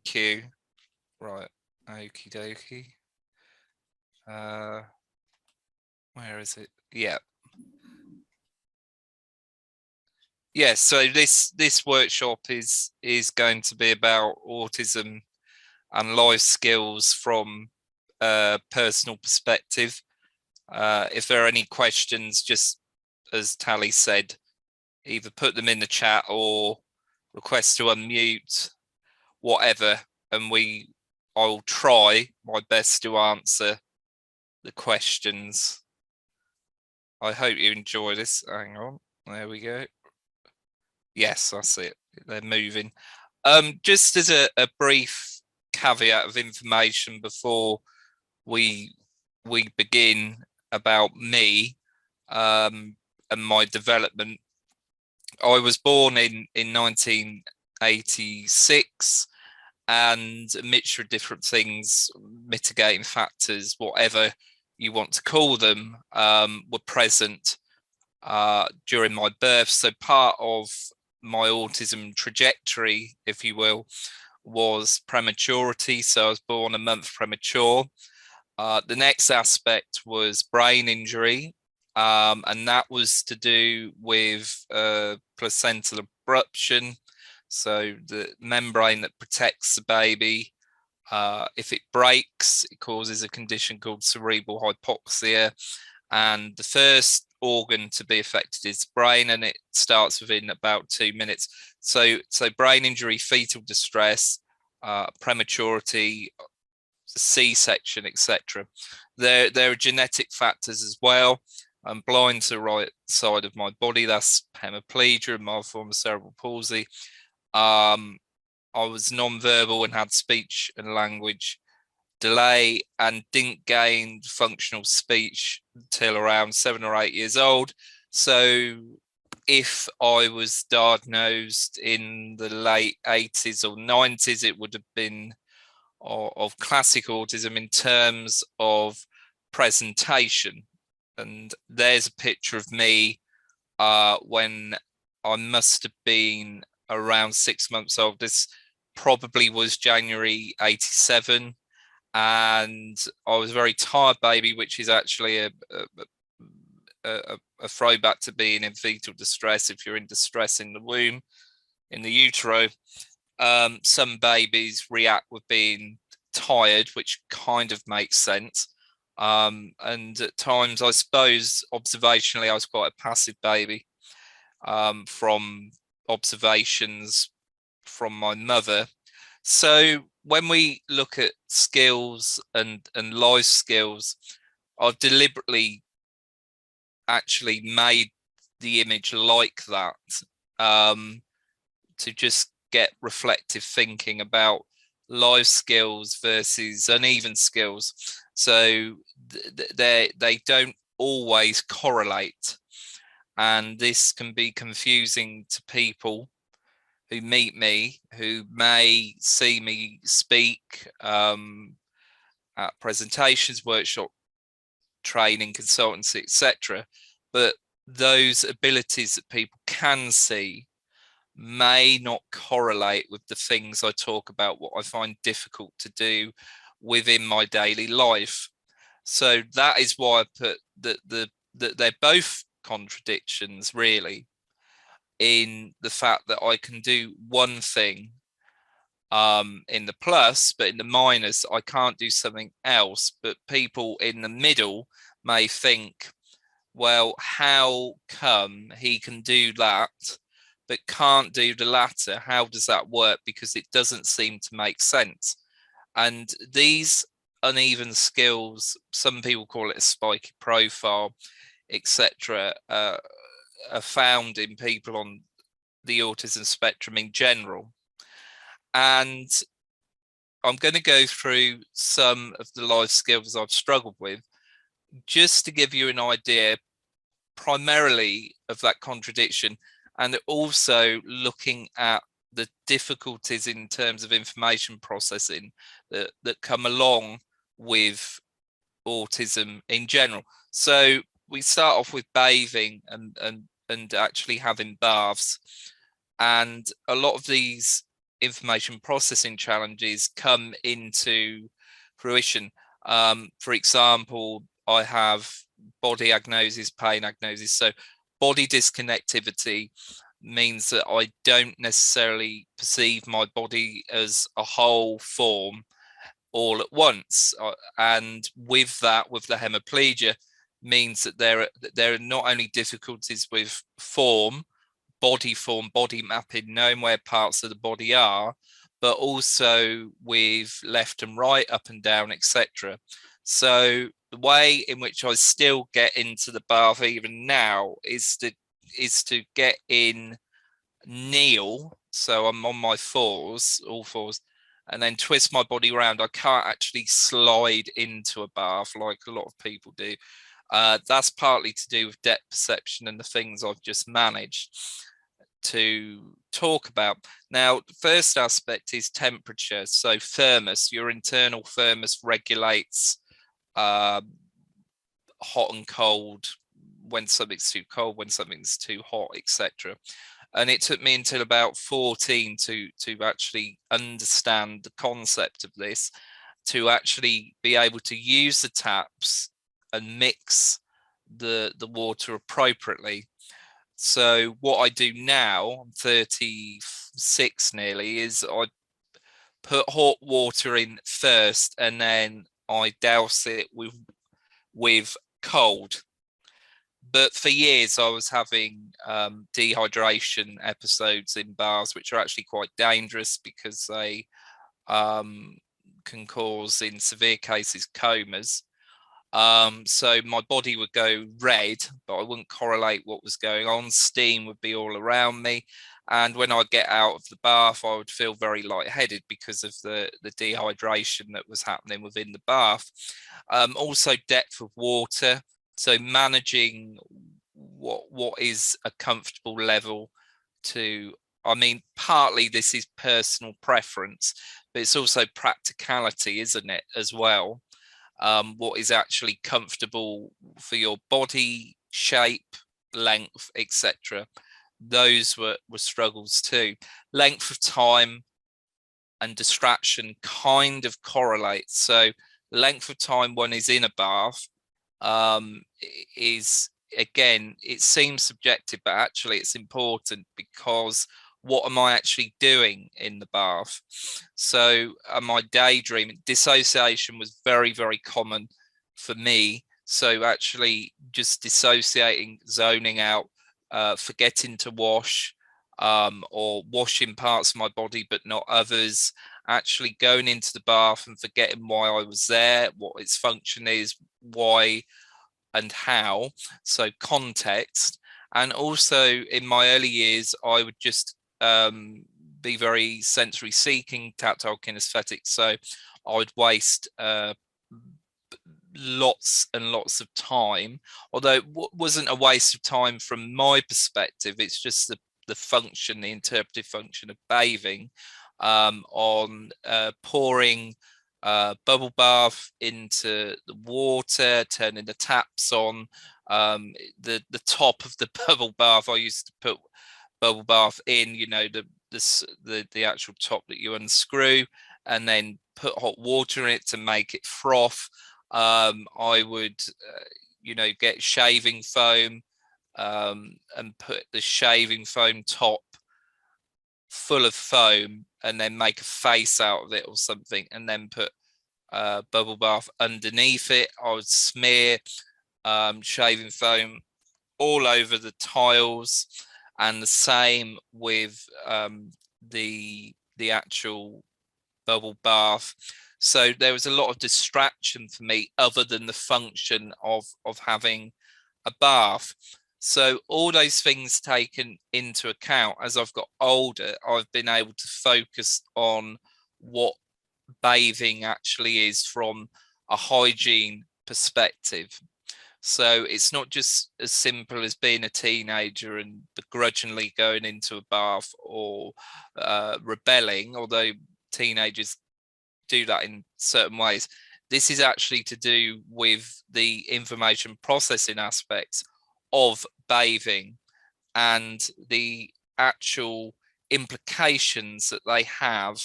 Thank you. Right. Okie dokie. Where is it? Yeah. Yes. So this workshop is going to be about autism and life skills from a personal perspective. If there are any questions, just as Tally said, either put them in the chat or request to unmute, whatever, and I'll try my best to answer the questions. I hope you enjoy this. Hang on, there we go. Yes, I see it. They're moving. Just as a brief caveat of information before we begin about me and my development. I was born in 1986, and a mixture of different things, mitigating factors, whatever you want to call them, were present during my birth. So part of my autism trajectory, if you will, was prematurity. So I was born a month premature. The next aspect was brain injury, and that was to do with placental abruption. So the membrane that protects the baby, if it breaks, it causes a condition called cerebral hypoxia. And the first organ to be affected is the brain, and it starts within about 2 minutes. So brain injury, fetal distress, prematurity, C-section, etc. There are genetic factors as well. I'm blind to the right side of my body. That's hemiplegia, mild form of cerebral palsy. I was non-verbal and had speech and language delay, and didn't gain functional speech until around 7 or 8 years old. So if I was diagnosed in the late 80s or 90s, it would have been of classic autism in terms of presentation. And there's a picture of me when I must have been around 6 months old. This probably was January 87, and I was a very tired baby, which is actually a throwback to being in fetal distress. If you're in distress in the womb, in the utero, some babies react with being tired, which kind of makes sense. And at times, I suppose, observationally, I was quite a passive baby from observations from my mother. So when we look at skills and life skills, I've deliberately actually made the image like that, to just get reflective thinking about life skills versus uneven skills. So they don't always correlate, and this can be confusing to people who meet me, who may see me speak at presentations, workshop, training, consultancy, etc. But those abilities that people can see may not correlate with the things I talk about, what I find difficult to do within my daily life. So that is why I put that they're both contradictions, really, in the fact that I can do one thing in the plus, but in the minus, I can't do something else. But people in the middle may think, well, how come he can do that but can't do the latter? How does that work? Because it doesn't seem to make sense. And these uneven skills, some people call it a spiky profile, etc., are found in people on the autism spectrum in general. And I'm going to go through some of the life skills I've struggled with, just to give you an idea primarily of that contradiction, and also looking at the difficulties in terms of information processing that come along with autism in general. So we start off with bathing and actually having baths, and a lot of these information processing challenges come into fruition. For example, I have body agnosis, pain agnosis. So body disconnectivity means that I don't necessarily perceive my body as a whole form all at once. And with that, with the hemiplegia, means that there are not only difficulties with form, body mapping, knowing where parts of the body are, but also with left and right, up and down, etc. So the way in which I still get into the bath even now is to get in, kneel, so I'm on my fours, all fours, and then twist my body around. I can't actually slide into a bath like a lot of people do. That's partly to do with depth perception and the things I've just managed to talk about. Now, the first aspect is temperature. So thermos, your internal thermos regulates hot and cold, when something's too cold, when something's too hot, etc. And it took me until about 14 to actually understand the concept of this, to actually be able to use the taps and mix the water appropriately. So what I do now, I'm 36 nearly, is I put hot water in first, and then I douse it with cold. But for years I was having dehydration episodes in baths, which are actually quite dangerous because they can cause, in severe cases, comas. So my body would go red, but I wouldn't correlate what was going on. Steam would be all around me. And when I get out of the bath, I would feel very lightheaded because of the dehydration that was happening within the bath. Also depth of water. So managing what is a comfortable level to, I mean, partly this is personal preference, but it's also practicality, isn't it, as well? What is actually comfortable for your body shape, length, etc. Those were struggles too. Length of time and distraction kind of correlate. So length of time one is in a bath is, again, it seems subjective, but actually it's important, because what am I actually doing in the bath? So am I daydreaming? Dissociation was very, very common for me. So actually just dissociating, zoning out, forgetting to wash, or washing parts of my body but not others, actually going into the bath and forgetting why I was there, what its function is, why and how. So context. And also in my early years, I would just be very sensory seeking, tactile kinesthetic. So I would waste lots and lots of time, although it wasn't a waste of time from my perspective. It's just the function, the interpretive function of bathing, on pouring bubble bath into the water, turning the taps on. The top of the bubble bath, I used to put bubble bath in, you know, the actual top that you unscrew, and then put hot water in it to make it froth. I would, you know, get shaving foam, and put the shaving foam top full of foam, and then make a face out of it or something, and then put bubble bath underneath it. I would smear shaving foam all over the tiles, and the same with the actual bubble bath. So there was a lot of distraction for me other than the function of having a bath. So all those things taken into account, as I've got older, I've been able to focus on what bathing actually is from a hygiene perspective. So it's not just as simple as being a teenager and begrudgingly going into a bath, or rebelling, although teenagers do that in certain ways. This is actually to do with the information processing aspects of bathing and the actual implications that they have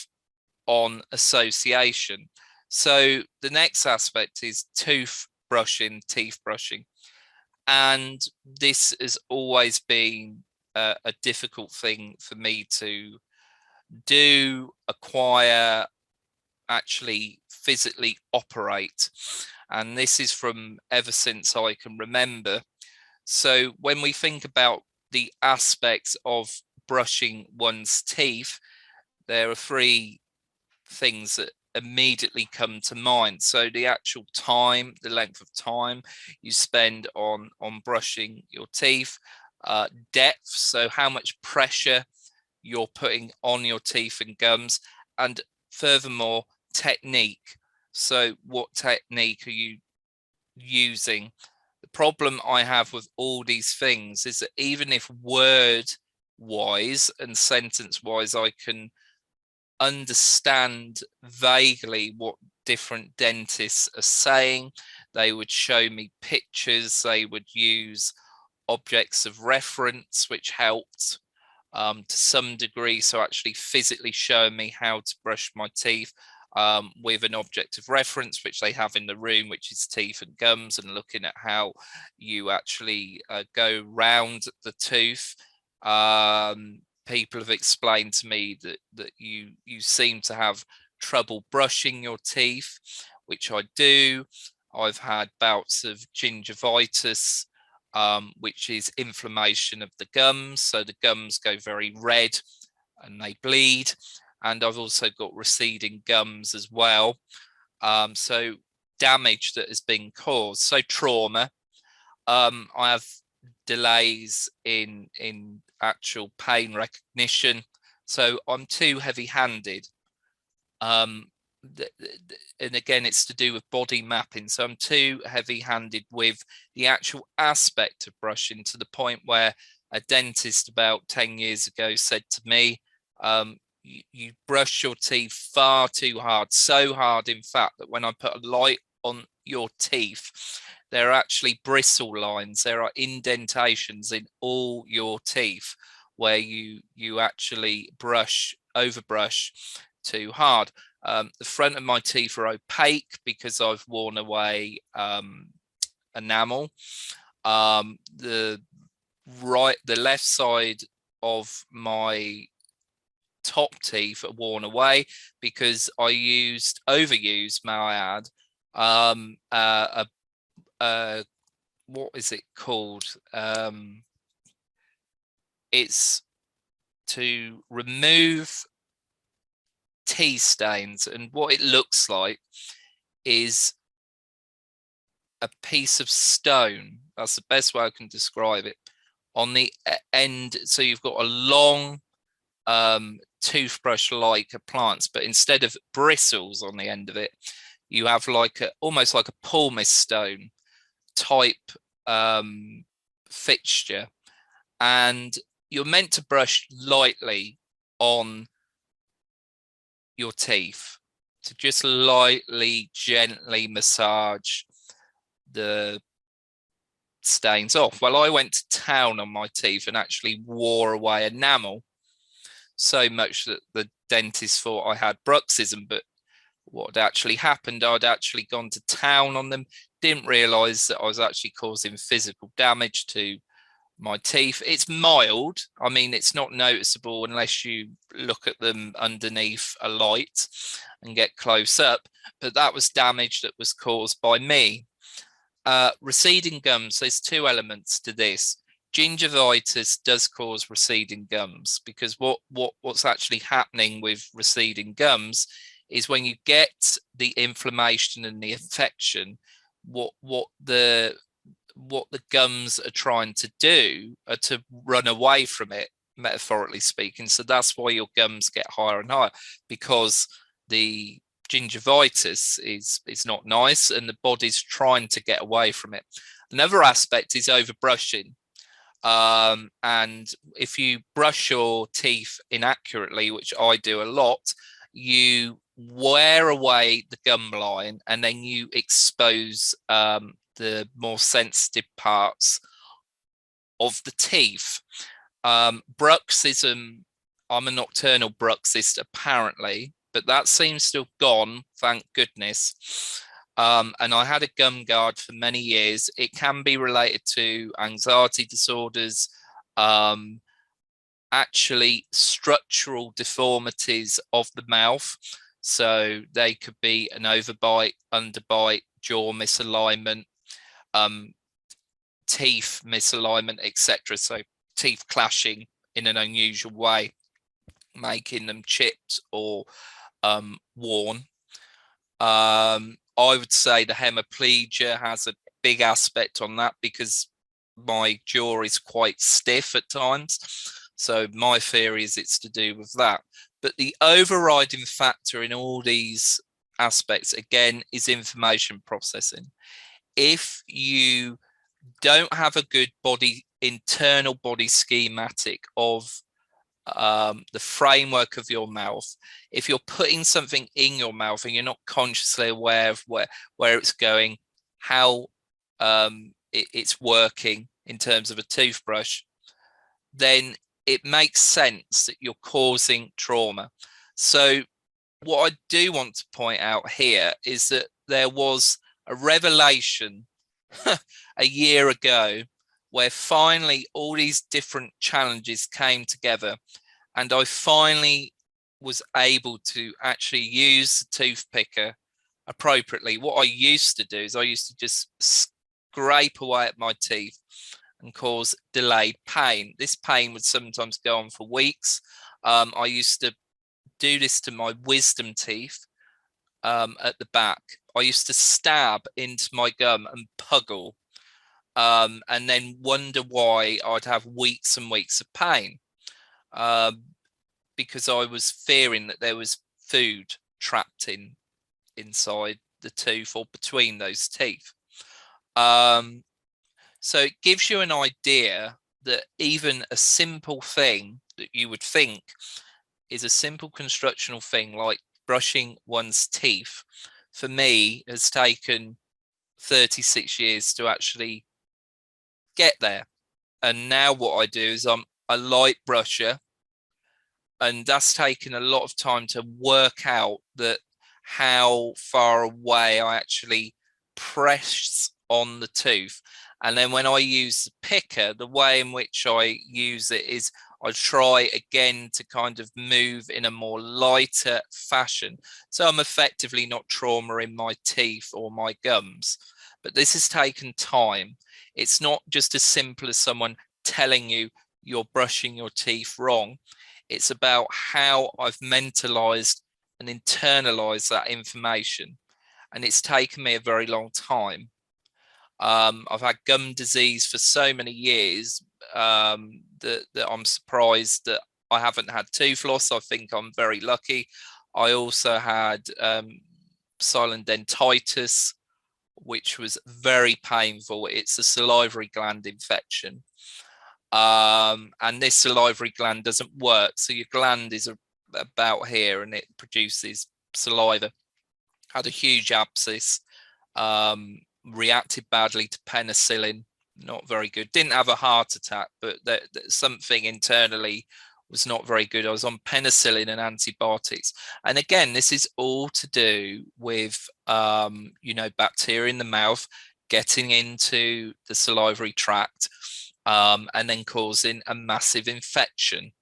on association. So the next aspect is tooth brushing, teeth brushing. And this has always been a difficult thing for me to do, acquire, actually physically operate. And this is from ever since I can remember. So when we think about the aspects of brushing one's teeth, there are three things that immediately come to mind. So the actual time, the length of time you spend on brushing your teeth, depth, so how much pressure you're putting on your teeth and gums, and furthermore, technique. So what technique are you using? The problem I have with all these things is that even if word wise and sentence wise I can understand vaguely what different dentists are saying, they would show me pictures, they would use objects of reference which helped to some degree, so actually physically showing me how to brush my teeth with an object of reference which they have in the room, which is teeth and gums, and looking at how you actually go round the tooth. People have explained to me that you seem to have trouble brushing your teeth, which I do. I've had bouts of gingivitis, which is inflammation of the gums. So the gums go very red and they bleed. And I've also got receding gums as well. So damage that has been caused. So trauma. I have delays in actual pain recognition. So I'm too heavy-handed. And again, it's to do with body mapping. So I'm too heavy-handed with the actual aspect of brushing, to the point where a dentist about 10 years ago said to me, you brush your teeth far too hard, so hard in fact that when I put a light on your teeth, there are actually bristle lines, there are indentations in all your teeth where you actually overbrush too hard. The front of my teeth are opaque because I've worn away enamel. The left side of my top teeth are worn away because I overused, may I add, what is it called? It's to remove tea stains, and what it looks like is a piece of stone. That's the best way I can describe it. On the end, so you've got a long toothbrush-like appliance, but instead of bristles on the end of it, you have almost like a pumice stone type fixture, and you're meant to brush lightly on your teeth, to just lightly, gently massage the stains off. Well, I went to town on my teeth and actually wore away enamel so much that the dentist thought I had bruxism, but what had actually happened, I'd actually gone to town on them, didn't realize that I was actually causing physical damage to my teeth. It's mild. I mean, it's not noticeable unless you look at them underneath a light and get close up, but that was damage that was caused by me. Receding gums, there's two elements to this. Gingivitis does cause receding gums, because what's actually happening with receding gums is when you get the inflammation and the infection, what the gums are trying to do are to run away from it, metaphorically speaking. So that's why your gums get higher and higher, because the gingivitis is not nice and the body's trying to get away from it. Another aspect is overbrushing. And if you brush your teeth inaccurately, which I do a lot, you wear away the gum line and then you expose the more sensitive parts of the teeth. Bruxism I'm a nocturnal bruxist apparently, but that seems to have gone, thank goodness. And I had a gum guard for many years. It can be related to anxiety disorders, um, actually structural deformities of the mouth. So they could be an overbite, underbite, jaw misalignment, um, teeth misalignment, etc. So teeth clashing in an unusual way, making them chipped or worn. I would say the hemiplegia has a big aspect on that because my jaw is quite stiff at times. So my theory is it's to do with that. But the overriding factor in all these aspects, again, is information processing. If you don't have a good internal body schematic of the framework of your mouth, if you're putting something in your mouth and you're not consciously aware of where it's going, how it's working in terms of a toothbrush, then it makes sense that you're causing trauma. So what I do want to point out here is that there was a revelation a year ago where finally all these different challenges came together, and I finally was able to actually use the tooth picker appropriately. What I used to do is I used to just scrape away at my teeth and cause delayed pain. This pain would sometimes go on for weeks. I used to do this to my wisdom teeth at the back. I used to stab into my gum and puggle, and then wonder why I'd have weeks and weeks of pain, because I was fearing that there was food trapped inside the tooth or between those teeth. So it gives you an idea that even a simple thing that you would think is a simple constructional thing like brushing one's teeth, for me, has taken 36 years to actually get there. And now what I do is I'm a light brusher, and that's taken a lot of time to work out that how far away I actually press on the tooth. And then when I use the picker, the way in which I use it is I try again to kind of move in a more lighter fashion. So I'm effectively not trauma in my teeth or my gums. But this has taken time. It's not just as simple as someone telling you you're brushing your teeth wrong. It's about how I've mentalized and internalized that information. And it's taken me a very long time. I've had gum disease for so many years that I'm surprised that I haven't had tooth loss. I think I'm very lucky. I also had silent dentitis, which was very painful. It's a salivary gland infection. And this salivary gland doesn't work. So your gland is about here and it produces saliva. Had a huge abscess, reacted badly to penicillin, not very good. Didn't have a heart attack, but something internally was not very good. I was on penicillin and antibiotics. And again, this is all to do with, bacteria in the mouth getting into the salivary tract, and then causing a massive infection.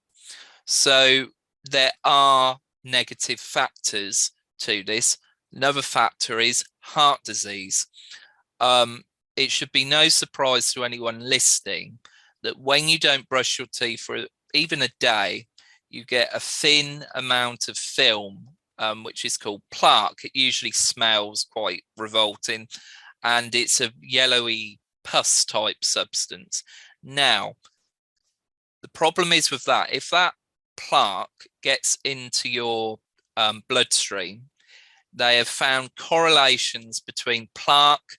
So there are negative factors to this. Another factor is heart disease. It should be no surprise to anyone listening that when you don't brush your teeth for even a day, you get a thin amount of film, which is called plaque. It usually smells quite revolting, and it's a yellowy pus type substance. Now, the problem is with that, if that plaque gets into your bloodstream, they have found correlations between plaque,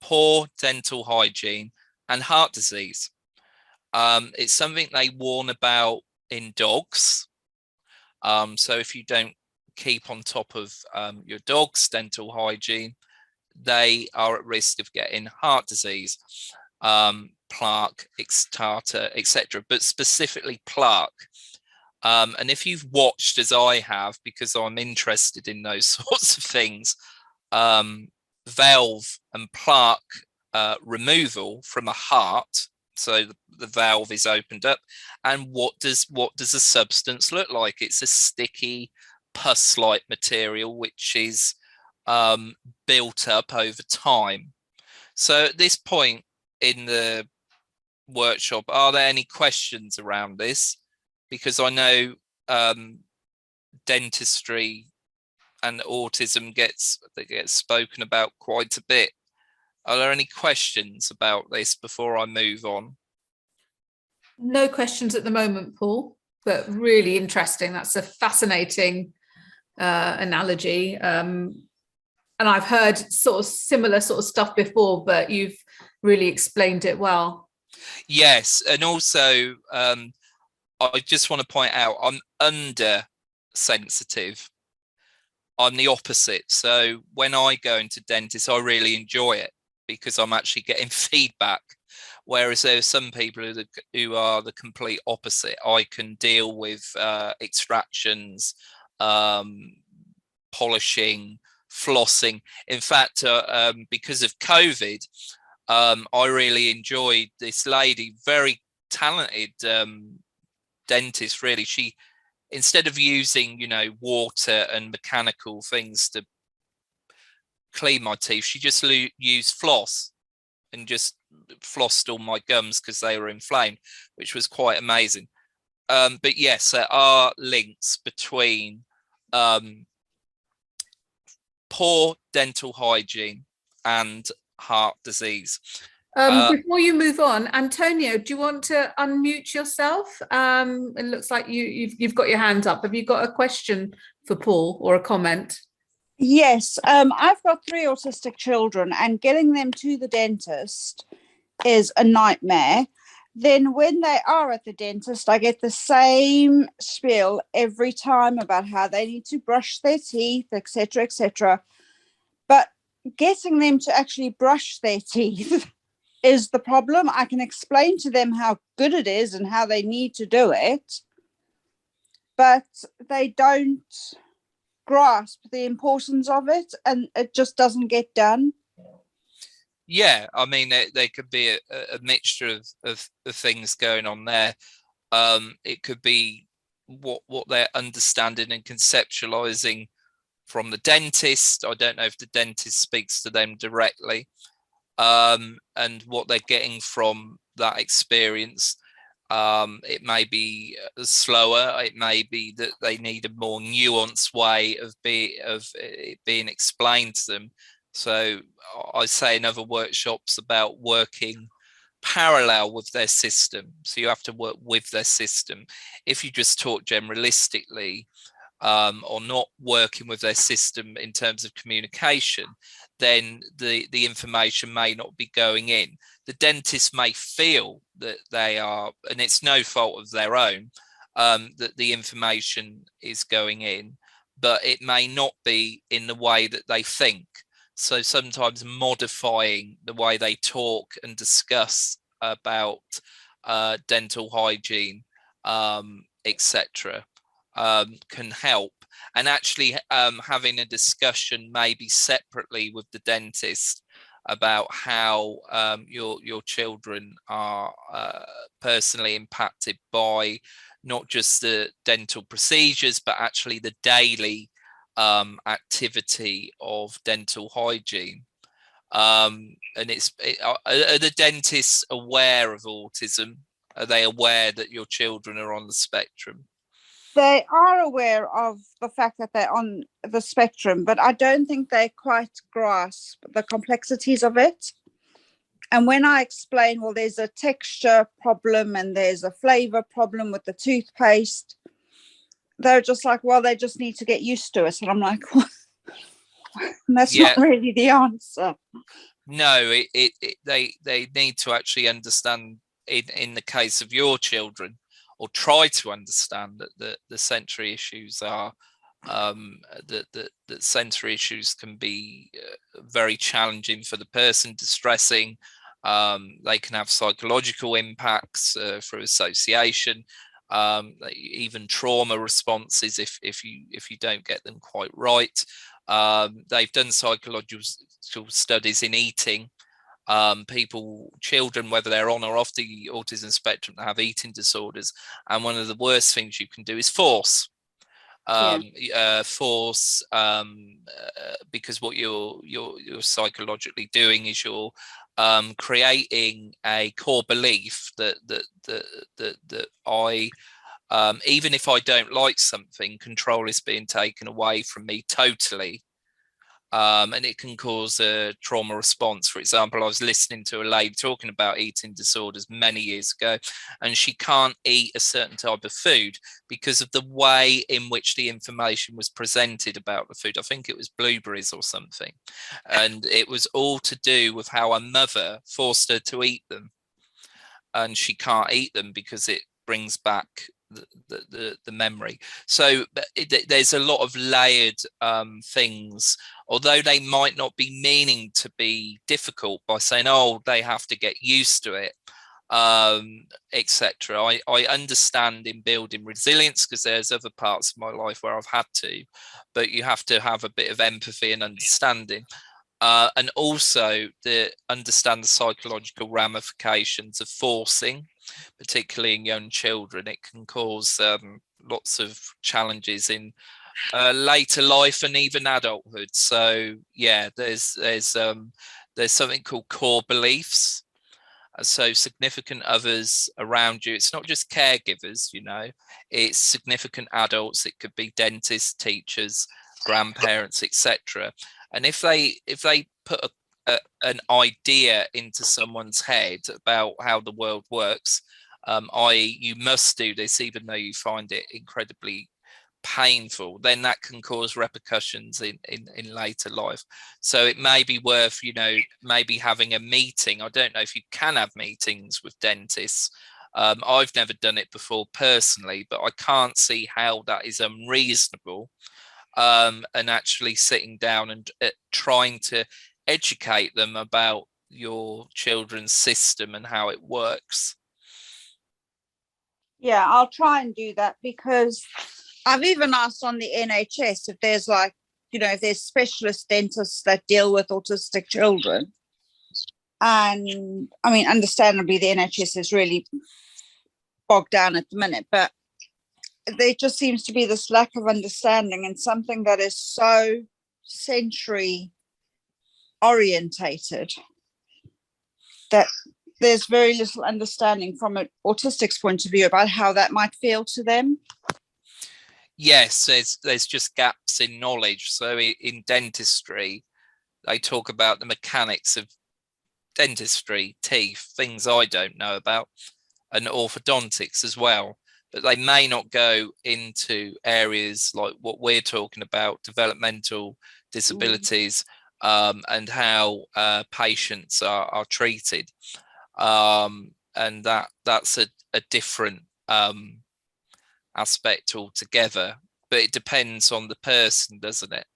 poor dental hygiene, and heart disease. It's something they warn about in dogs. So if you don't keep on top of your dog's dental hygiene, they are at risk of getting heart disease, plaque, tartar, etc. But specifically plaque. And if you've watched, as I have, because I'm interested in those sorts of things, valve and plaque removal from a heart, so the valve is opened up, and what does a substance look like? It's a sticky pus-like material which is built up over time. So at this point in the workshop, are there any questions around this? Because I know dentistry and autism gets spoken about quite a bit. Are there any questions about this before I move on? No questions at the moment, Paul, but really interesting. That's a fascinating analogy. And I've heard sort of similar sort of stuff before, but you've really explained it well. Yes, and also I just want to point out I'm under sensitive. I'm the opposite. So when I go into dentists, I really enjoy it because I'm actually getting feedback. Whereas there are some people who are the complete opposite. I can deal with extractions, polishing, flossing. In fact, because of COVID, I really enjoyed this lady, very talented dentist. Really, she, instead of using water and mechanical things to clean my teeth, she just used floss and just flossed all my gums because they were inflamed, which was quite amazing. But yes, there are links between poor dental hygiene and heart disease. Before you move on, Antonio, do you want to unmute yourself? It looks like you've got your hand up. Have you got a question for Paul or a comment? Yes, I've got 3 autistic children, and getting them to the dentist is a nightmare. Then when they are at the dentist, I get the same spiel every time about how they need to brush their teeth, etc., etc. But getting them to actually brush their teeth is the problem. I can explain to them how good it is and how they need to do it, but they don't grasp the importance of it, and it just doesn't get done. Yeah, I mean, there could be a mixture of things going on there. It could be what they're understanding and conceptualizing from the dentist. I don't know if the dentist speaks to them directly, and what they're getting from that experience. It may be slower. It may be that they need a more nuanced way of it being explained to them. So I say in other workshops about working parallel with their system. So you have to work with their system. If you just talk generalistically, or not working with their system in terms of communication, then the information may not be going in. The dentist may feel that they are, and it's no fault of their own, that the information is going in, but it may not be in the way that they think. So sometimes modifying the way they talk and discuss about dental hygiene, etc., can help. And actually having a discussion maybe separately with the dentist about how your children are personally impacted by not just the dental procedures, but actually the daily activity of dental hygiene. And are the dentists aware of autism? Are they aware that your children are on the spectrum? They are aware of the fact that they're on the spectrum, but I don't think they quite grasp the complexities of it. And when I explain, well, there's a texture problem and there's a flavor problem with the toothpaste, they're just like, well, they just need to get used to it. And I'm like, well, that's not really the answer. No, they need to actually understand, in the case of your children, or try to understand that the sensory issues are that sensory issues can be very challenging for the person, distressing. They can have psychological impacts through association. even trauma responses if you don't get them quite right. They've done psychological studies in eating. Children, whether they're on or off the autism spectrum, that have eating disorders, and one of the worst things you can do is force. Because what you're psychologically doing is you're creating a core belief that I even if I don't like something, control is being taken away from me totally. And it can cause a trauma response. For example, I was listening to a lady talking about eating disorders many years ago, and she can't eat a certain type of food because of the way in which the information was presented about the food. I think it was blueberries or something. And it was all to do with how her mother forced her to eat them. And she can't eat them because it brings back the memory. So there's a lot of layered things, although they might not be meaning to be difficult by saying, oh, they have to get used to it, etc. I understand in building resilience, because there's other parts of my life where I've had to, but you have to have a bit of empathy and understanding. And also understand the psychological ramifications of forcing, particularly in young children. It can cause lots of challenges in later life and even adulthood. So yeah, there's something called core beliefs. So significant others around you. It's not just caregivers, it's significant adults. It could be dentists, teachers, grandparents, etc. And if they put an idea into someone's head about how the world works, i.e., you must do this, even though you find it incredibly painful, then that can cause repercussions in later life. So it may be worth, maybe having a meeting. I don't know if you can have meetings with dentists. I've never done it before personally, but I can't see how that is unreasonable. And actually sitting down and trying to educate them about your children's system and how it works. Yeah, I'll try and do that, because I've even asked on the NHS if there's if there's specialist dentists that deal with autistic children. And I mean, understandably, the NHS is really bogged down at the minute, but there just seems to be this lack of understanding in something that is so sensory orientated that there's very little understanding from an autistic's point of view about how that might feel to them. Yes, there's just gaps in knowledge. So in dentistry, they talk about the mechanics of dentistry, teeth, things I don't know about, and orthodontics as well. But they may not go into areas like what we're talking about, developmental disabilities, and how patients are treated. And that's a different aspect altogether. But it depends on the person, doesn't it?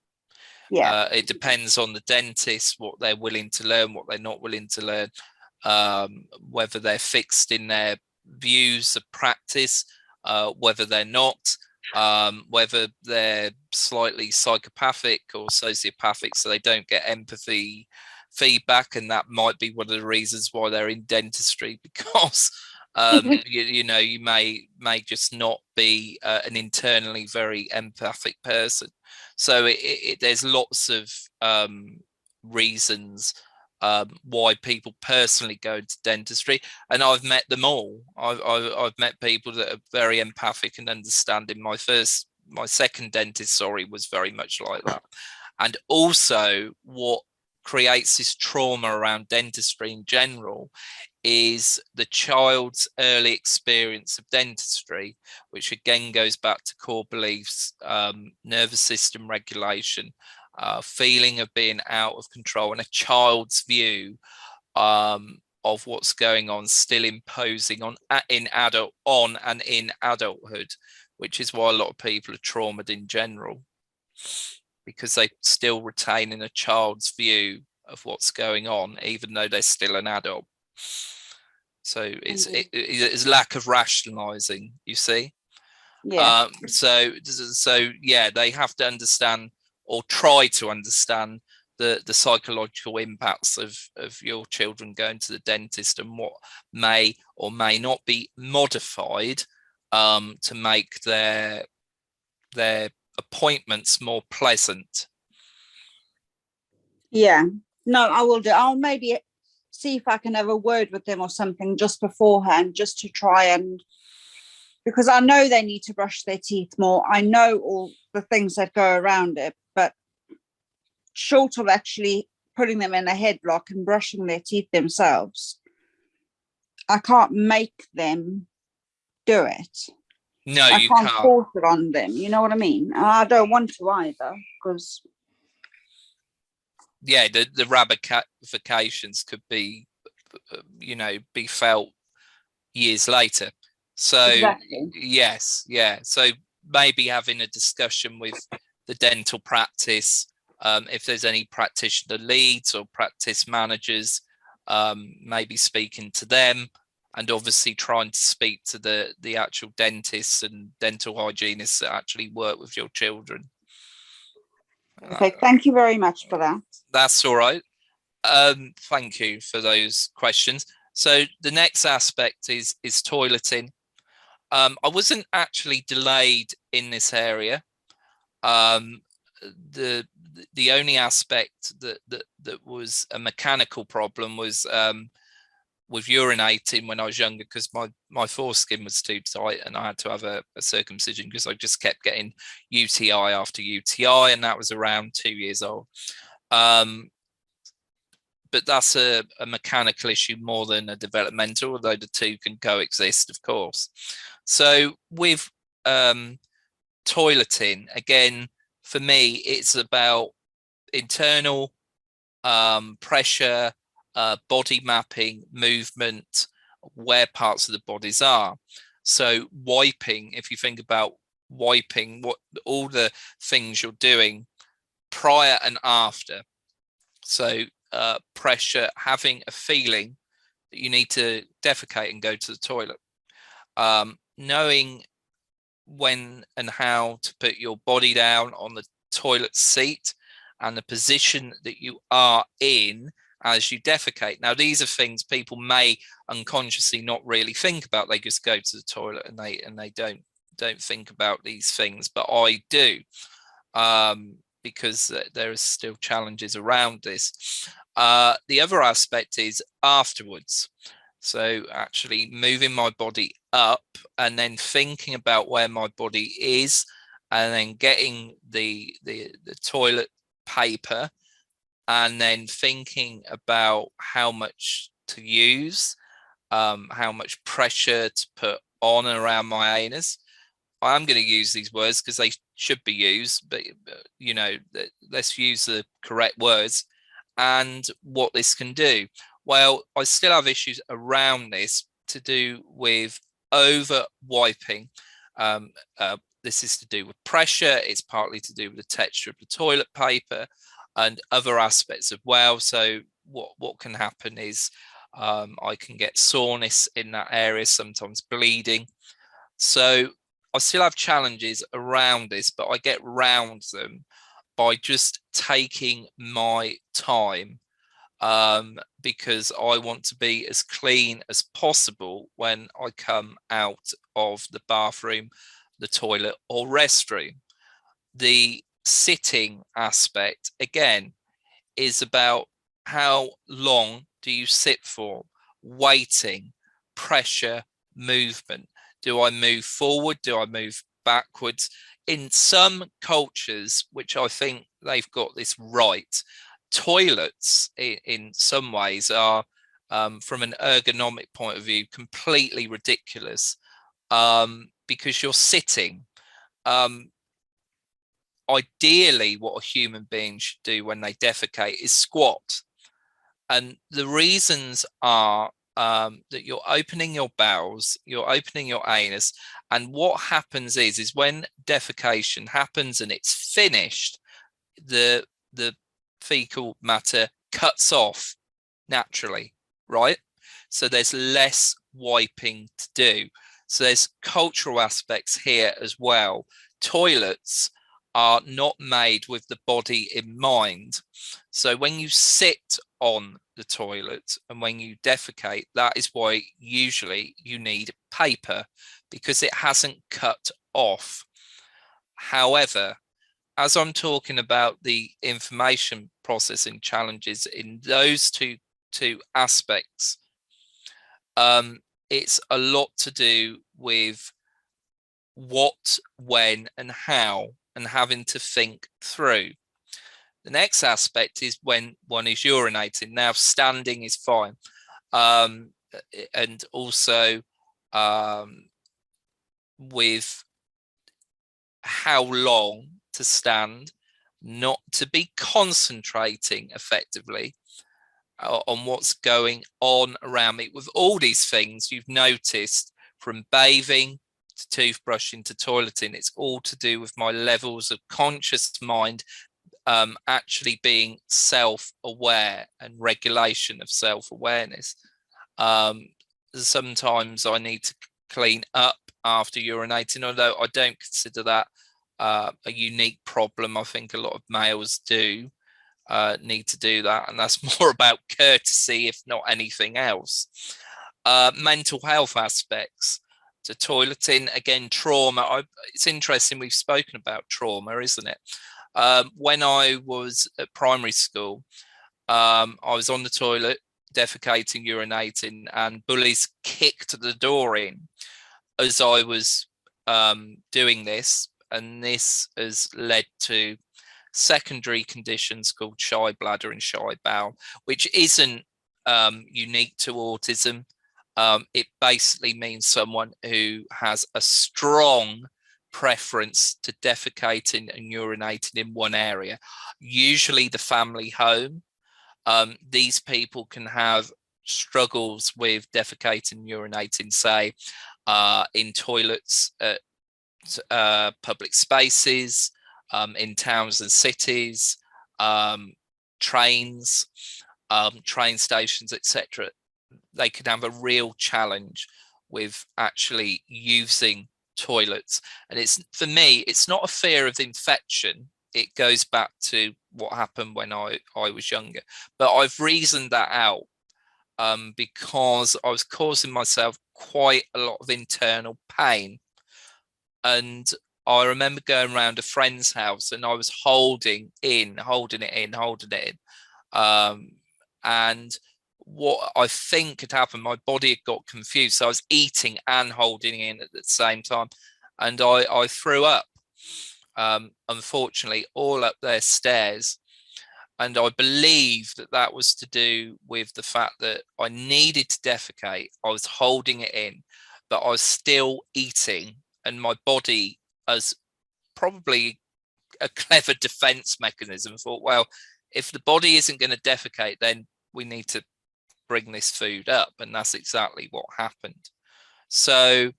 Yeah. It depends on the dentist, what they're willing to learn, what they're not willing to learn, whether they're fixed in their views of practice, whether they're not, whether they're slightly psychopathic or sociopathic, so they don't get empathy feedback, and that might be one of the reasons why they're in dentistry, because you may just not be an internally very empathic person. So there's lots of reasons why people personally go into dentistry, and I've met them all. I've met people that are very empathic and understanding. My second dentist, was very much like that. And also, what creates this trauma around dentistry in general is the child's early experience of dentistry, which again goes back to core beliefs, nervous system regulation, feeling of being out of control, and a child's view of what's going on still imposing on in adulthood, which is why a lot of people are traumatized in general, because they still retain in a child's view of what's going on, even though they're still an adult. So it's Indeed. it's lack of rationalizing, you see. Yeah. So yeah, they have to understand or try to understand the psychological impacts of your children going to the dentist, and what may or may not be modified to make their appointments more pleasant. Yeah. No, I will do. I'll maybe see if I can have a word with them or something just beforehand, just to try and, because I know they need to brush their teeth more. I know all the things that go around it, but short of actually putting them in a headlock and brushing their teeth themselves, I can't make them do it. No, I you can't can't. force it on them. You know what I mean? And I don't want to either, because Yeah, the ramifications could be, be felt years later. So exactly. yes, yeah. So maybe having a discussion with the dental practice, if there's any practitioner leads or practice managers, maybe speaking to them, and obviously trying to speak to the actual dentists and dental hygienists that actually work with your children. Okay, thank you very much for that. That's all right. Thank you for those questions. So the next aspect is toileting. I wasn't actually delayed in this area. The only aspect that was a mechanical problem was with urinating when I was younger, because my foreskin was too tight and I had to have a circumcision because I just kept getting UTI after UTI, and that was around 2 years old. But that's a mechanical issue more than a developmental, although the two can coexist, of course. So with toileting, again, for me, it's about internal pressure, body mapping, movement, where parts of the bodies are. So wiping, if you think about wiping, what all the things you're doing prior and after. So pressure, having a feeling that you need to defecate and go to the toilet, knowing when and how to put your body down on the toilet seat and the position that you are in as you defecate. Now, these are things people may unconsciously not really think about. They just go to the toilet and they don't think about these things, but I do, because there are still challenges around this. The other aspect is afterwards. So actually moving my body up and then thinking about where my body is, and then getting the toilet paper, and then thinking about how much to use, how much pressure to put on and around my anus. I'm going to use these words because they should be used, but let's use the correct words. And what this can do. Well, I still have issues around this to do with over wiping. This is to do with pressure. It's partly to do with the texture of the toilet paper and other aspects as well. So what can happen is I can get soreness in that area, sometimes bleeding. So I still have challenges around this, but I get round them by just taking my time, because I want to be as clean as possible when I come out of the bathroom, the toilet, or restroom. The sitting aspect, again, is about how long do you sit for, waiting, pressure, movement. Do I move forward? Do I move backwards? In some cultures, which I think they've got this right, toilets in some ways are, from an ergonomic point of view, completely ridiculous, because you're sitting. Ideally, what a human being should do when they defecate is squat. And the reasons are that you're opening your bowels, you're opening your anus, and what happens is when defecation happens and it's finished, the fecal matter cuts off naturally, right? so there's less wiping to do. So there's cultural aspects here as well. Toilets are not made with the body in mind. So when you sit on the toilet and when you defecate, that is why usually you need paper, because it hasn't cut off. However, as I'm talking about the information processing challenges in those two aspects, it's a lot to do with what, when, and how, and having to think through. The next aspect is when one is urinating. Now, standing is fine, and also with how long to stand, not to be concentrating effectively on what's going on around me. With all these things you've noticed, from bathing to toothbrushing to toileting, it's all to do with my levels of conscious mind, actually being self-aware and regulation of self-awareness. Sometimes I need to clean up after urinating, although I don't consider that a unique problem. I think a lot of males do need to do that, and that's more about courtesy, if not anything else. Mental health aspects to toileting, again, trauma. It's interesting, we've spoken about trauma, isn't it? When I was at primary school, I was on the toilet, defecating, urinating, and bullies kicked the door in as I was doing this, and this has led to secondary conditions called shy bladder and shy bowel, which isn't unique to autism. It basically means someone who has a strong preference to defecating and urinating in one area, usually the family home. These people can have struggles with defecating and urinating, say, in toilets at public spaces, in towns and cities, trains, train stations, etc. They can have a real challenge with actually using toilets. And it's, for me, it's not a fear of infection. It goes back to what happened when I was younger. But I've reasoned that out because I was causing myself quite a lot of internal pain. And I remember going around a friend's house and I was holding it in. And what I think had happened, my body had got confused. So I was eating and holding in at the same time. And I threw up, unfortunately, all up their stairs. And I believe that was to do with the fact that I needed to defecate. I was holding it in, but I was still eating. And my body, as probably a clever defense mechanism, thought, well, if the body isn't going to defecate, then we need to bring this food up. And that's exactly what happened. So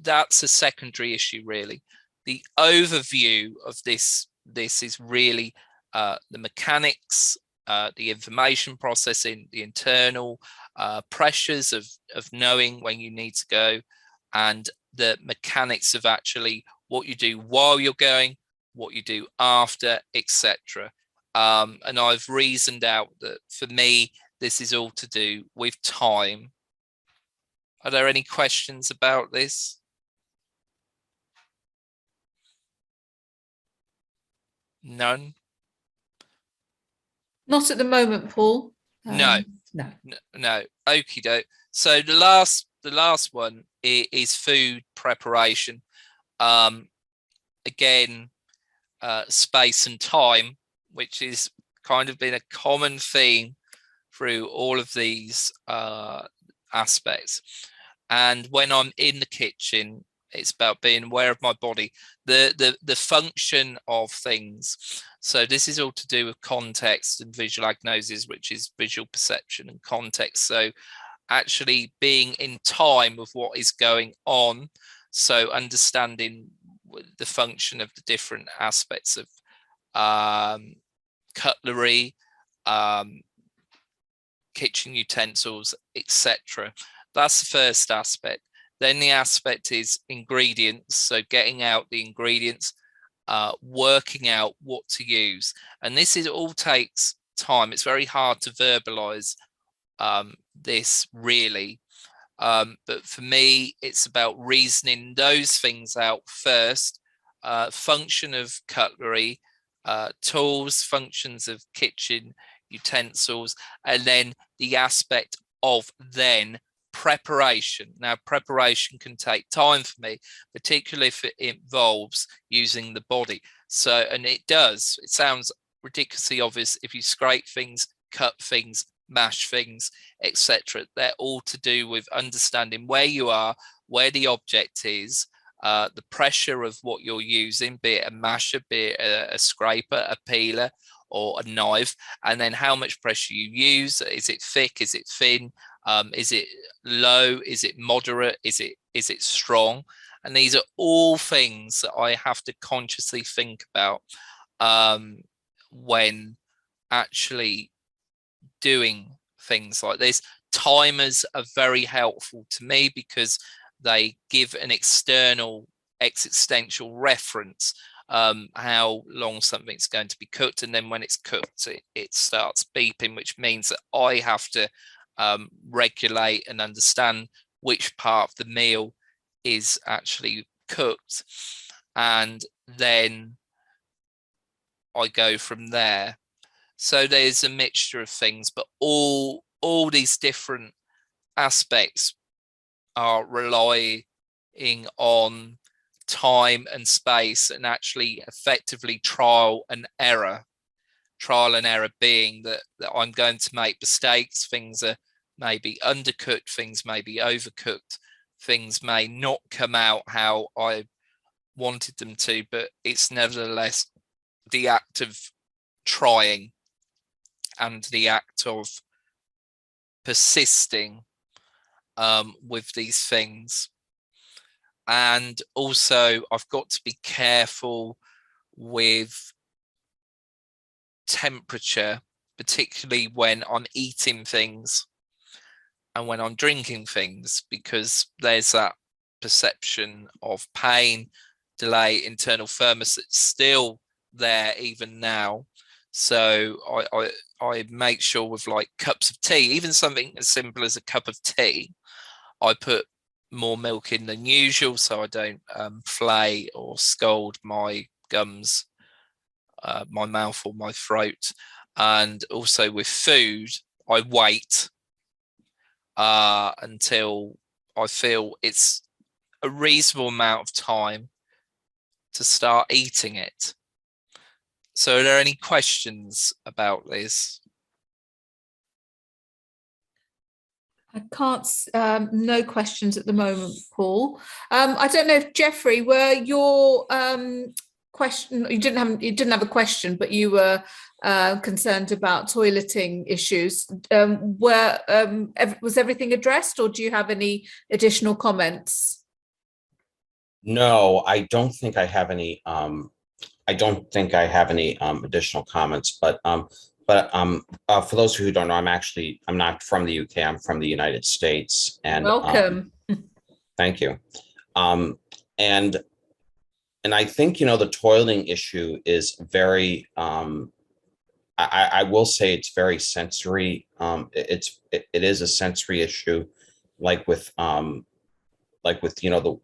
that's a secondary issue, really. The overview of this is really the mechanics, the information processing, the internal pressures of knowing when you need to go, and the mechanics of actually what you do while you're going, what you do after, etc. And I've reasoned out that for me, this is all to do with time. Are there any questions about this? None? Not at the moment, Paul. No. Okie doke. So the last one is food preparation. Again, space and time, which is kind of been a common theme through all of these aspects. And when I'm in the kitchen, it's about being aware of my body, the function of things. So this is all to do with context and visual agnosis, which is visual perception and context. So actually being in time with what is going on. So understanding the function of the different aspects of cutlery, kitchen utensils, etc. That's the first aspect. Then the aspect is ingredients. So getting out the ingredients, working out what to use. And this is all takes time. It's very hard to verbalize this really. But for me, it's about reasoning those things out first. Function of cutlery, tools, functions of kitchen utensils, and then the aspect of then preparation. Now, preparation can take time for me, particularly if it involves using the body. So, and it does, it sounds ridiculously obvious if you scrape things, cut things, mash things, etc. They're all to do with understanding where you are, where the object is, the pressure of what you're using, be it a masher, be it a scraper, a peeler, or a knife, and then how much pressure you use. Is it thick? Is it thin? Is it low? Is it moderate? Is it strong? And these are all things that I have to consciously think about when actually doing things like this. Timers are very helpful to me because they give an external existential reference, how long something's going to be cooked, and then when it's cooked it starts beeping, which means that I have to regulate and understand which part of the meal is actually cooked, and then I go from there. So there's a mixture of things, but all these different aspects are relying on time and space, and actually effectively trial and error being that I'm going to make mistakes. Things are maybe undercooked, things may be overcooked, things may not come out how I wanted them to, but it's nevertheless the act of trying and the act of persisting with these things. And also I've got to be careful with temperature, particularly when I'm eating things and when I'm drinking things, because there's that perception of pain, delay, internal firmness that's still there even now. So I make sure with like cups of tea, even something as simple as a cup of tea, I put more milk in than usual so I don't flay or scald my gums, my mouth or my throat. And also with food, I wait until I feel it's a reasonable amount of time to start eating it. So are there any questions about this? I can't, no questions at the moment, Paul. I don't know if Jeffrey, were your question, you didn't have a question, but you were concerned about toileting issues. Was everything addressed, or do you have any additional comments? No, I don't think I have any. Additional comments, but for those who don't know, I'm not from the UK. I'm from the United States, and welcome. Thank you. And I think the toileting issue is very. I will say it's very sensory. It is a sensory issue, like with the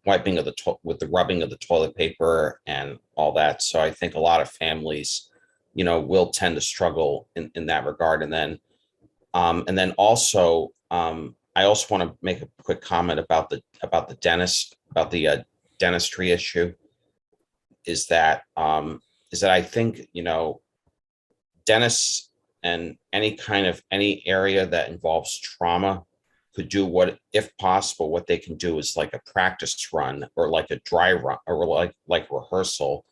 wiping of with the rubbing of the toilet paper and all that. So I think a lot of families, will tend to struggle in that regard. And then also, I also want to make a quick comment about the dentistry issue. Is that I think dentists and any area that involves trauma could do if possible, what they can do is like a practice run or like a dry run or like rehearsal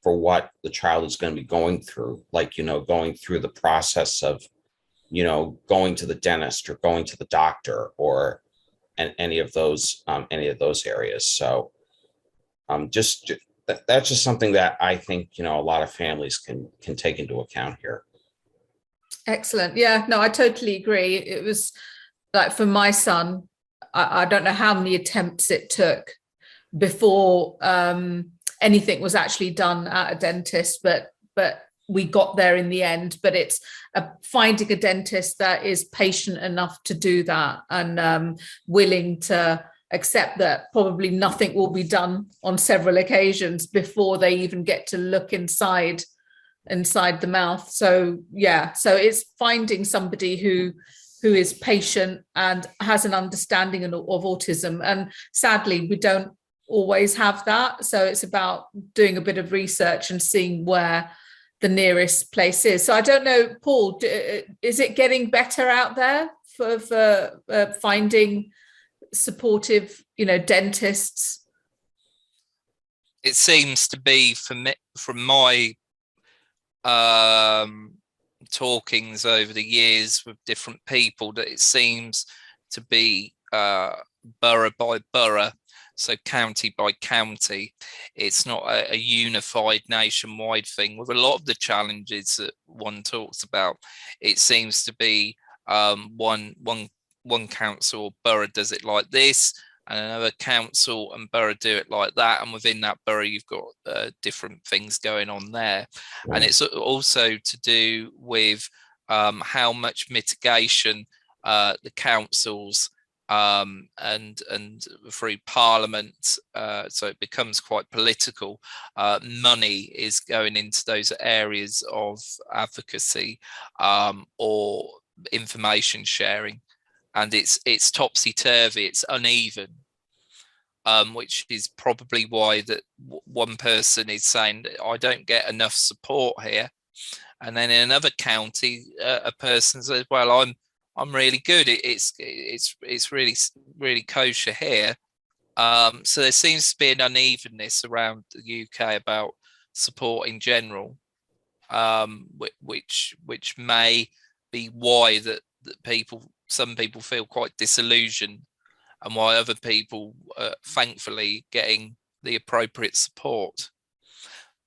for what the child is going to be going through, going through the process of, going to the dentist or going to the doctor or any of those areas. So that's just something that I think, a lot of families can take into account here. Excellent. Yeah, no, I totally agree. It was like for my son, I don't know how many attempts it took before anything was actually done at a dentist, but we got there in the end. But it's finding a dentist that is patient enough to do that and willing to accept that probably nothing will be done on several occasions before they even get to look inside the mouth. So yeah, so it's finding somebody who is patient and has an understanding of autism, and sadly we don't always have that. So it's about doing a bit of research and seeing where the nearest place is. So I don't know, Paul, is it getting better out there for finding supportive, dentists? It seems to be, for me, from my talkings over the years with different people, that it seems to be borough by borough, so county by county. It's not a unified nationwide thing. With a lot of the challenges that one talks about, it seems to be one council or borough does it like this, and another council and borough do it like that, and within that borough you've got different things going on there. And it's also to do with how much mitigation the councils and through Parliament, so it becomes quite political. Money is going into those areas of advocacy or information sharing, and it's topsy-turvy, it's uneven, which is probably why that one person is saying I don't get enough support here, and then in another county a person says, well, I'm really good, it's really kosher here. So there seems to be an unevenness around the UK about support in general, which may be why that some people feel quite disillusioned, and why other people thankfully getting the appropriate support.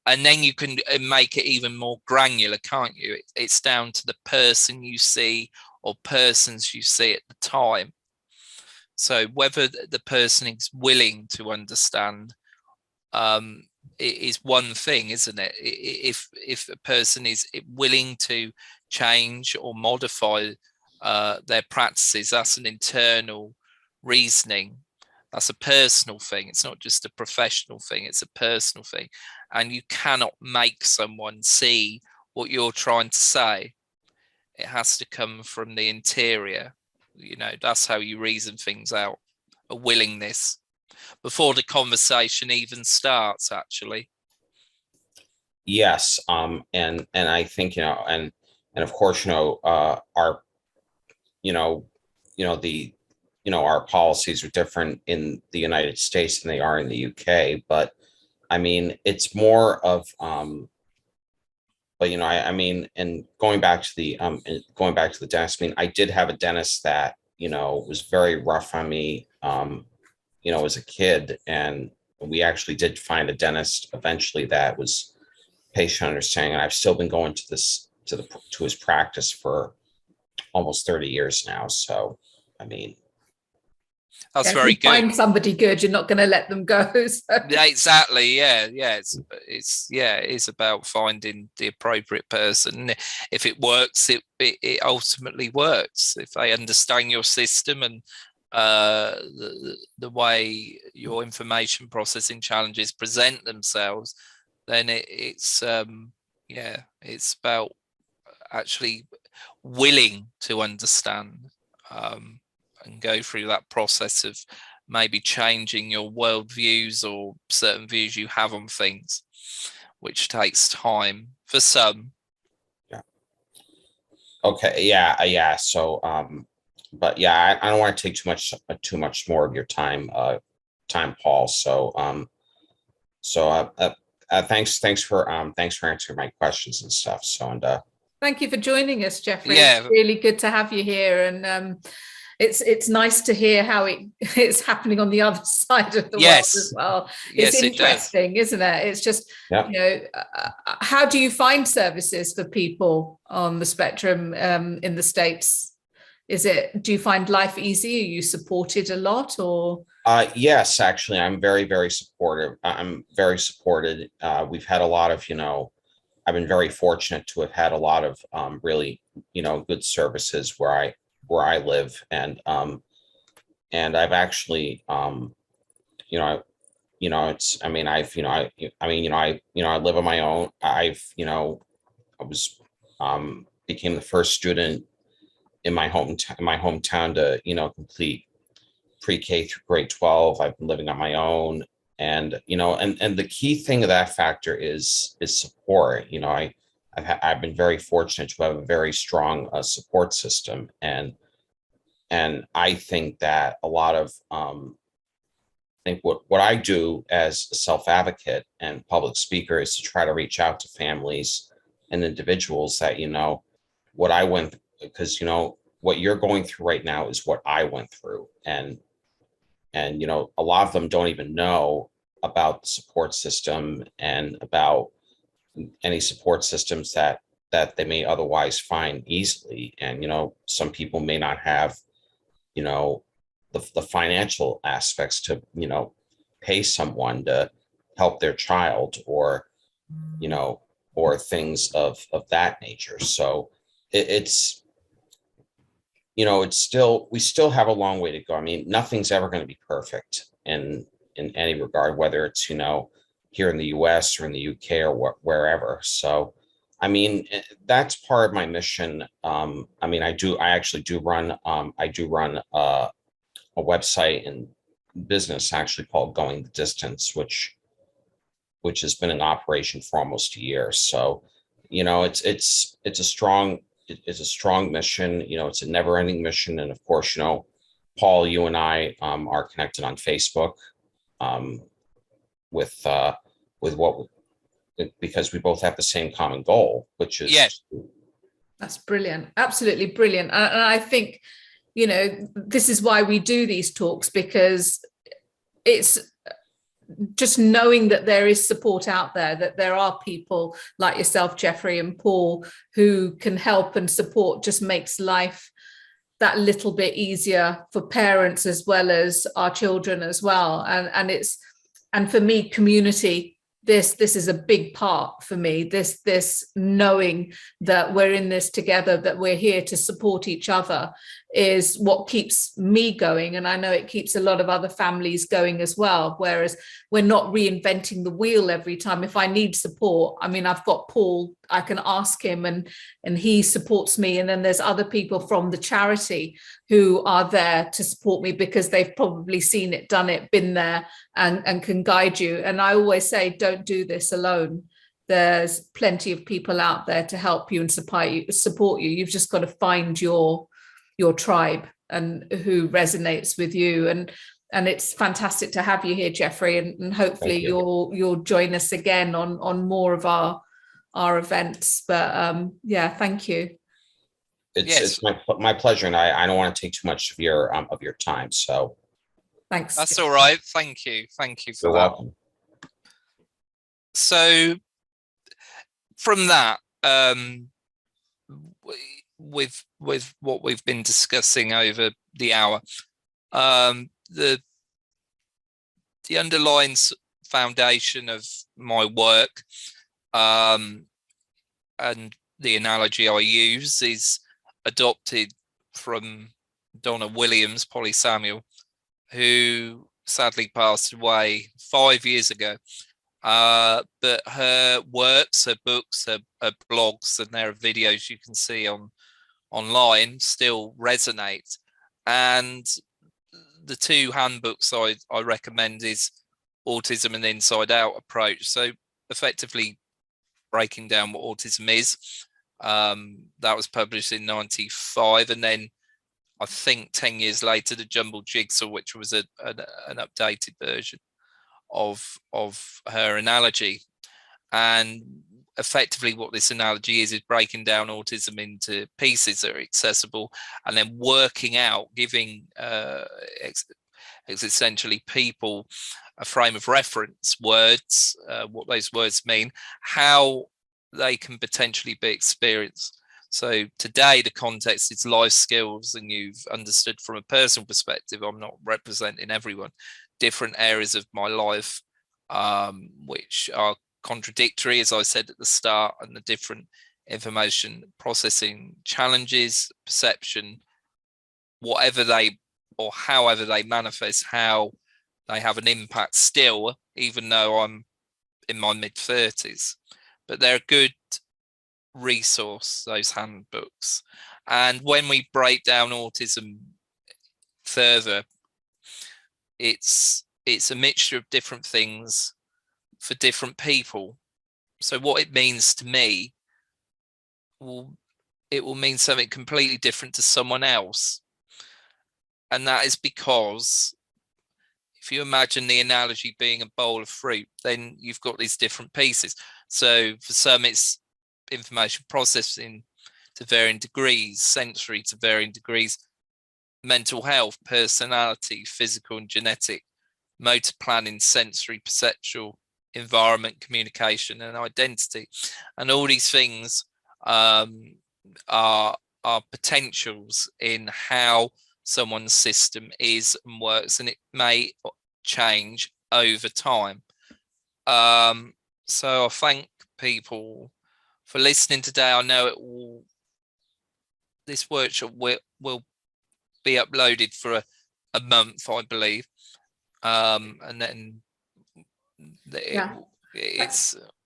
And then you can make it even more granular, can't you? It's down to the person you see or persons you see at the time. So whether the person is willing to understand it is one thing, isn't it? If a person is willing to change or modify their practices, that's an internal reasoning. That's a personal thing. It's not just a professional thing, it's a personal thing. And you cannot make someone see what you're trying to say. It has to come from the interior. That's how you reason things out, a willingness before the conversation even starts, actually. Yes. And I think, and of course, our, our policies are different in the United States than they are in the UK, but I mean, it's more of, but and going back to the dentist, I mean, I did have a dentist that, was very rough on me, as a kid, and we actually did find a dentist eventually that was patient understanding, and I've still been going to his practice for almost 30 years now. So, I mean, that's very good. Find somebody good, you're not going to let them go. So. Yeah, exactly. Yeah. It is about finding the appropriate person. If it works, it ultimately works. If they understand your system and the way your information processing challenges present themselves, then it's about actually willing to understand and go through that process of maybe changing your worldviews or certain views you have on things, which takes time for some. Yeah. Okay. Yeah. So, but yeah, I don't want to take too much more of your time, Paul. So, thanks for answering my questions and stuff. So, and thank you for joining us, Jeffrey. Yeah. It's really good to have you here, and it's nice to hear how it's happening on the other side of the world as well. It's Yes, interesting, isn't it? It's just, how do you find services for people on the spectrum in the States? Do you find life easy? Are you supported a lot, or? Yes, actually, I'm very, very supportive. I'm very supported. We've had a lot of, I've been very fortunate to have had a lot of really, good services where I live, and I've actually, it's, I mean, I live on my own. I was, became the first student in my hometown to, complete pre-K through grade 12. I've been living on my own, and and the key thing of that factor is support. I've been very fortunate to have a very strong support system, and I think that a lot of I think what I do as a self-advocate and public speaker is to try to reach out to families and individuals that, what I went, because, what you're going through right now is what I went through. And a lot of them don't even know about the support system and about any support systems that they may otherwise find easily. And, some people may not have, the financial aspects to, pay someone to help their child, or, or things of that nature. So it's we still have a long way to go. I mean, nothing's ever going to be perfect in any regard, whether it's, here in the US or in the UK or wherever. So, I mean, that's part of my mission. I mean, I actually do run, a website and business actually called Going the Distance, which has been in operation for almost a year. So, it's a strong mission. It's a never ending mission. And of course, Paul, you and I are connected on Facebook with what, because we both have the same common goal, which is. That's brilliant. Absolutely brilliant. And I think, this is why we do these talks, because it's just knowing that there is support out there, that there are people like yourself, Jeffrey, and Paul, who can help and support, just makes life that little bit easier for parents as well as our children as well. And for me, community, this is a big part for me, this knowing that we're in this together, that we're here to support each other, is what keeps me going. And I know it keeps a lot of other families going as well, whereas we're not reinventing the wheel every time. If I need support, I mean, I've got Paul, I can ask him, and he supports me. And then there's other people from the charity who are there to support me, because they've probably seen it, done it, been there, and can guide you. And I always say, don't do this alone. There's plenty of people out there to help you and support you. You've just got to find your tribe and who resonates with you. And it's fantastic to have you here, Jeffrey, and hopefully you'll join us again on more of our events. But thank you. It's my pleasure, and I don't want to take too much of your time. So thanks. That's all right. Thank you for You're that. welcome. So from that, with what we've been discussing over the hour, the underlying foundation of my work, and the analogy I use is adopted from Donna Williams, Polly Samuel, who sadly passed away 5 years ago. But her works, her books, her blogs, and there are videos you can see online still resonate. And the two handbooks I recommend is Autism and Inside Out approach. So effectively breaking down what autism is. That was published in 95, and then I think 10 years later, the Jumbled Jigsaw, which was an updated version of her analogy. And effectively what this analogy is breaking down autism into pieces that are accessible, and then working out, giving essentially people a frame of reference, words, what those words mean, how they can potentially be experienced. So today the context is life skills, and you've understood from a personal perspective, I'm not representing everyone, different areas of my life which are contradictory, as I said at the start, and the different information processing challenges, perception, whatever they or however they manifest, how they have an impact still, even though I'm in my mid-30s. But they're a good resource, those handbooks. And when we break down autism further, it's a mixture of different things for different people. So what it means to me, it will mean something completely different to someone else. And that is because if you imagine the analogy being a bowl of fruit, then you've got these different pieces. So for some, it's information processing to varying degrees, sensory to varying degrees, mental health, personality, physical and genetic, motor planning, sensory, perceptual, environment, communication, and identity. And all these things are potentials in how someone's system is and works, and it may change over time. So I thank people for listening today. I know this workshop will be uploaded for a month, I believe, and then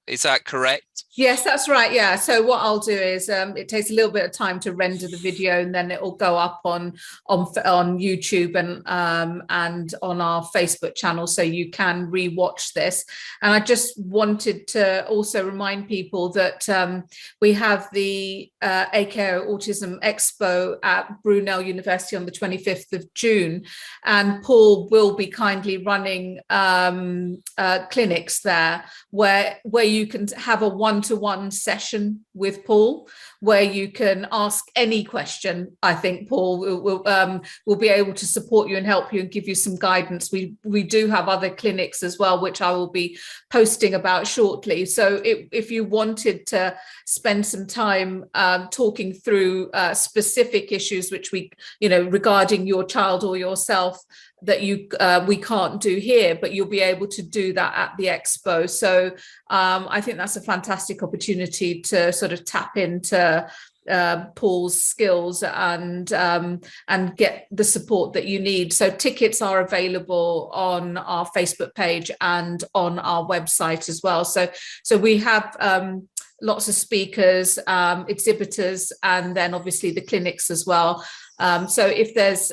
is that correct? Yes, that's right. Yeah. So what I'll do is it takes a little bit of time to render the video, and then it will go up on YouTube and on our Facebook channel, so you can rewatch this. And I just wanted to also remind people that we have the AKO Autism Expo at Brunel University on the 25th of June, and Paul will be kindly running clinics there where you can have a one-to-one session with Paul, where you can ask any question. I think Paul will be able to support you and help you and give you some guidance. We do have other clinics as well, which I will be posting about shortly. So if you wanted to spend some time talking through specific issues which regarding your child or yourself, that we can't do here, but you'll be able to do that at the expo. So I think that's a fantastic opportunity to sort of tap into Paul's skills and get the support that you need. So tickets are available on our Facebook page and on our website as well. So we have lots of speakers, exhibitors, and then obviously the clinics as well. So if there's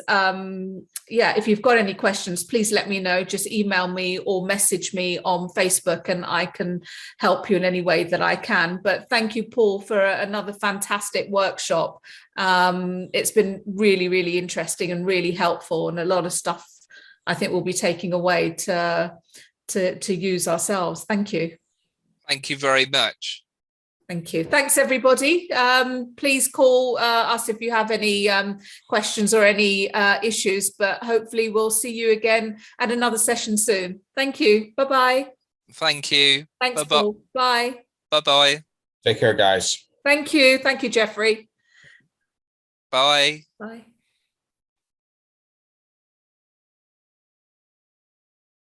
if you've got any questions, please let me know. Just email me or message me on Facebook, and I can help you in any way that I can. But thank you, Paul, for another fantastic workshop. It's been really, really interesting and really helpful, and a lot of stuff I think we'll be taking away to use ourselves. Thank you. Thank you very much. Thank you. Thanks, everybody. Please call us if you have any questions or any issues, but hopefully we'll see you again at another session soon. Thank you. Bye-bye. Thank you. Thanks, Paul. Bye. Bye-bye. Take care, guys. Thank you. Thank you, Jeffrey. Bye. Bye.